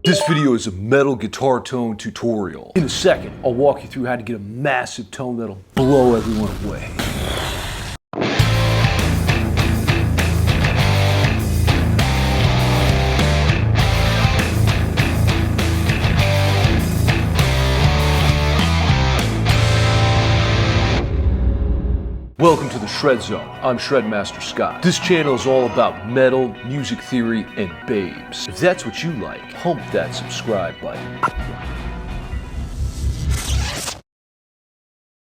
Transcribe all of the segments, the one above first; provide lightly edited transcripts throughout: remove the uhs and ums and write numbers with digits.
This video is a metal guitar tone tutorial. In a second, I'll walk you through how to get a massive tone that'll blow everyone away. Welcome to the Shred Zone. I'm Shredmaster Scott. This channel is all about metal, music theory, and babes. If that's what you like, hump that subscribe button.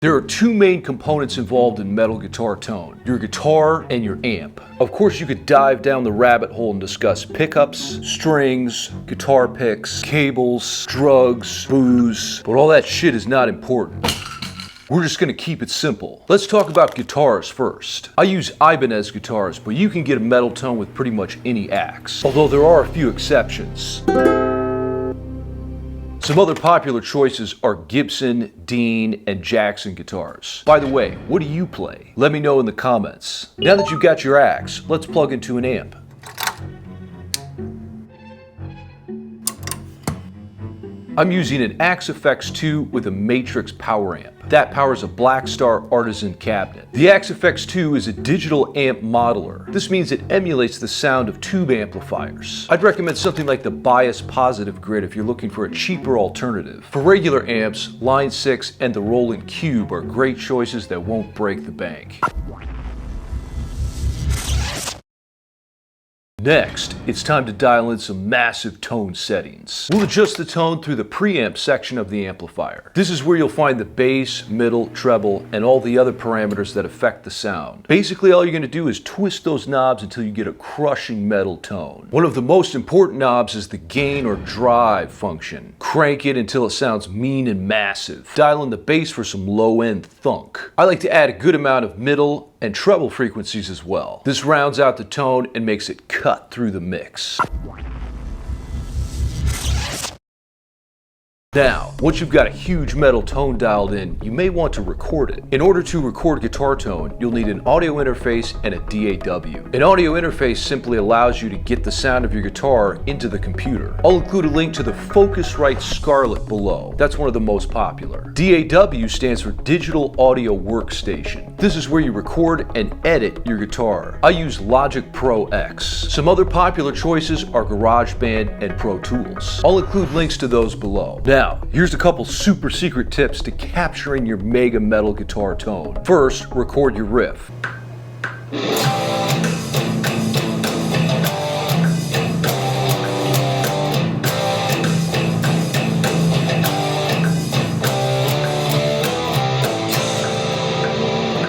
There are two main components involved in metal guitar tone: your guitar and your amp. Of course, you could dive down the rabbit hole and discuss pickups, strings, guitar picks, cables, drugs, booze, but all that shit is not important. We're just gonna keep it simple. Let's talk about guitars first. I use Ibanez guitars, but you can get a metal tone with pretty much any axe, although there are a few exceptions. Some other popular choices are Gibson, Dean, and Jackson guitars. By the way, what do you play? Let me know in the comments. Now that you've got your axe, let's plug into an amp. I'm using an Axe FX 2 with a Matrix Power Amp. That powers a BlackStar Artisan cabinet. The Axe FX 2 is a digital amp modeler. This means it emulates the sound of tube amplifiers. I'd recommend something like the Bias Positive Grid if you're looking for a cheaper alternative. For regular amps, Line 6 and the Roland Cube are great choices that won't break the bank. Next, it's time to dial in some massive tone settings. We'll adjust the tone through the preamp section of the amplifier. This is where you'll find the bass, middle, treble, and all the other parameters that affect the sound. Basically, all you're going to do is twist those knobs until you get a crushing metal tone. One of the most important knobs is the gain or drive function. Crank it until it sounds mean and massive. Dial in the bass for some low-end thunk. I like to add a good amount of middle and treble frequencies as well. This rounds out the tone and makes it cut through the mix. Now, once you've got a huge metal tone dialed in, you may want to record it. In order to record guitar tone, you'll need an audio interface and a DAW. An audio interface simply allows you to get the sound of your guitar into the computer. I'll include a link to the Focusrite Scarlett below. That's one of the most popular. DAW stands for Digital Audio Workstation. This is where you record and edit your guitar. I use Logic Pro X. Some other popular choices are GarageBand and Pro Tools. I'll include links to those below. Now, here's a couple super secret tips to capturing your mega metal guitar tone. First, record your riff.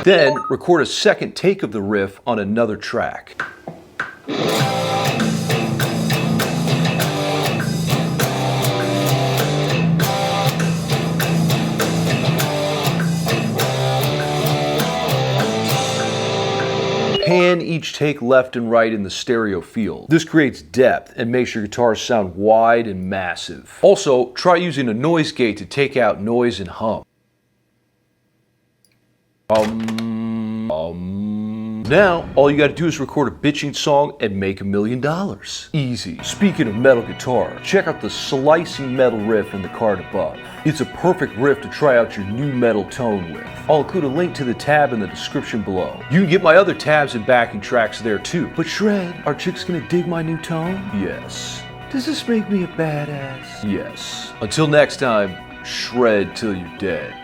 Then, record a second take of the riff on another track. Pan each take left and right in the stereo field. This creates depth and makes your guitar sound wide and massive. Also, try using a noise gate to take out noise and hum. Now, all you gotta do is record a bitching song and make $1 million. Easy. Speaking of metal guitar, check out the slicing metal riff in the card above. It's a perfect riff to try out your new metal tone with. I'll include a link to the tab in the description below. You can get my other tabs and backing tracks there too. But Shred, are chicks gonna dig my new tone? Yes. Does this make me a badass? Yes. Until next time, shred till you're dead.